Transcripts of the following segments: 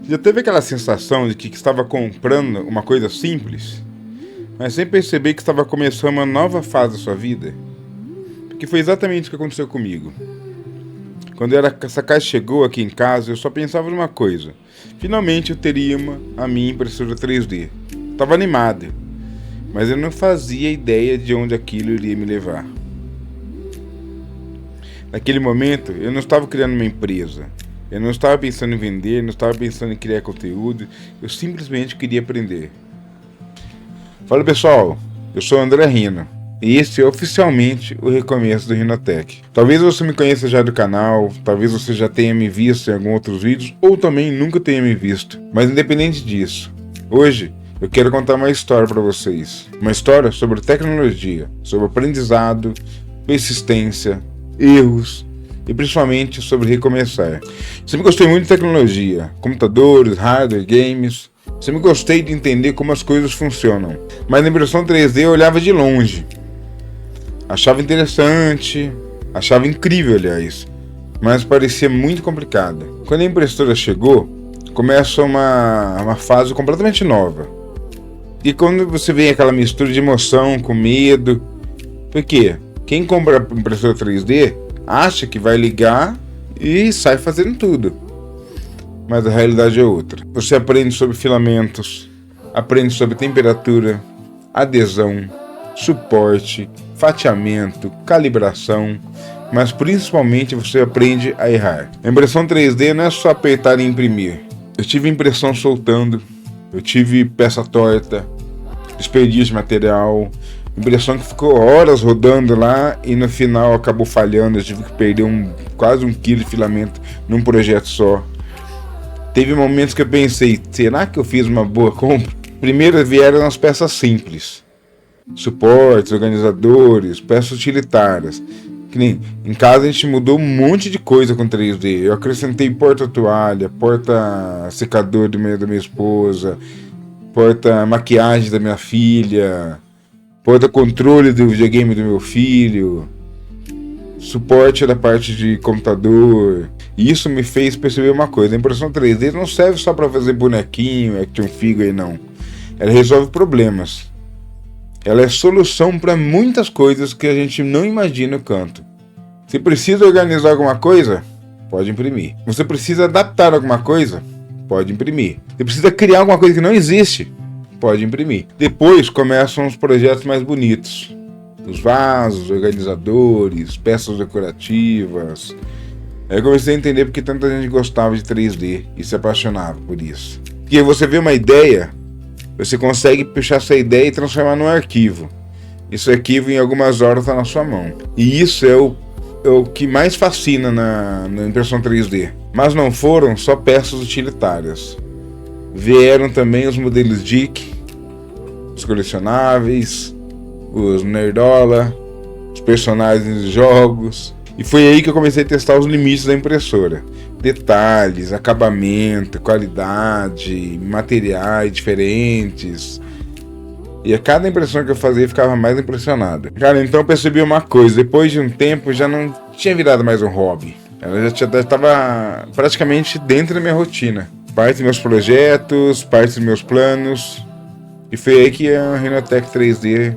Já teve aquela sensação de que estava comprando uma coisa simples, mas sem perceber que estava começando uma nova fase da sua vida? Porque foi exatamente o que aconteceu comigo. Quando essa caixa chegou aqui em casa, eu só pensava numa coisa. Finalmente eu teria a minha impressora 3D. Estava animado, mas eu não fazia ideia de onde aquilo iria me levar. Naquele momento, eu não estava criando uma empresa. Eu não estava pensando em vender, não estava pensando em criar conteúdo. Eu simplesmente queria aprender. Fala pessoal, eu sou o André Rino. E esse é oficialmente o recomeço do Rinotech. Talvez você me conheça já do canal, talvez você já tenha me visto em alguns outros vídeos, ou também nunca tenha me visto. Mas independente disso, hoje eu quero contar uma história para vocês. Uma história sobre tecnologia, sobre aprendizado, persistência, erros e principalmente sobre recomeçar. Sempre gostei muito de tecnologia, computadores, hardware, games. Sempre gostei de entender como as coisas funcionam. Mas na impressão 3D eu olhava de longe. Achava interessante, achava incrível, aliás, mas parecia muito complicada. Quando a impressora chegou, começa uma fase completamente nova. E quando você vê aquela mistura de emoção com medo, porque quem compra a impressora 3D acha que vai ligar e sai fazendo tudo. Mas a realidade é outra. Você aprende sobre filamentos, aprende sobre temperatura, adesão, suporte, fatiamento, calibração, mas principalmente você aprende a errar. A impressão 3D não é só apertar e imprimir. Eu tive impressão soltando, eu tive peça torta, desperdício de material, impressão que ficou horas rodando lá e no final acabou falhando. Eu tive que perder quase 1 kg de filamento num projeto só. Teve momentos que eu pensei, será que eu fiz uma boa compra? Primeiro vieram as peças simples. Suportes, organizadores, peças utilitárias. Que nem em casa a gente mudou um monte de coisa com 3D. Eu acrescentei porta-toalha, porta-secador da minha esposa, porta-maquiagem da minha filha, porta-controle do videogame do meu filho, suporte da parte de computador. E isso me fez perceber uma coisa: a impressão 3D não serve só para fazer bonequinho, action figure, não. Ela resolve problemas. Ela é solução para muitas coisas que a gente não imagina o canto. Você precisa organizar alguma coisa? Pode imprimir. Você precisa adaptar alguma coisa? Pode imprimir. Você precisa criar alguma coisa que não existe? Pode imprimir. Depois começam os projetos mais bonitos. Os vasos, organizadores, peças decorativas. Aí eu comecei a entender porque tanta gente gostava de 3D e se apaixonava por isso. Porque você vê uma ideia, você consegue puxar essa ideia e transformar num arquivo. Esse arquivo em algumas horas está na sua mão. E isso é o que mais fascina na impressão 3D. Mas não foram só peças utilitárias. Vieram também os modelos DIC, os colecionáveis, os nerdola, os personagens de jogos. E foi aí que eu comecei a testar os limites da impressora. Detalhes, acabamento, qualidade, materiais diferentes. E a cada impressão que eu fazia, eu ficava mais impressionado. Cara, então eu percebi uma coisa: depois de um tempo já não tinha virado mais um hobby. Ela já estava praticamente dentro da minha rotina. Parte dos meus projetos, parte dos meus planos. E foi aí que a Rinotech 3D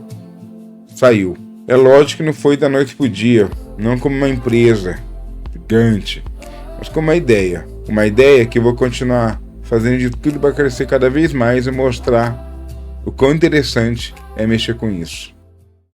saiu. É lógico que não foi da noite pro dia, não como uma empresa gigante, mas como uma ideia. Uma ideia que eu vou continuar fazendo de tudo para crescer cada vez mais e mostrar o quão interessante é mexer com isso.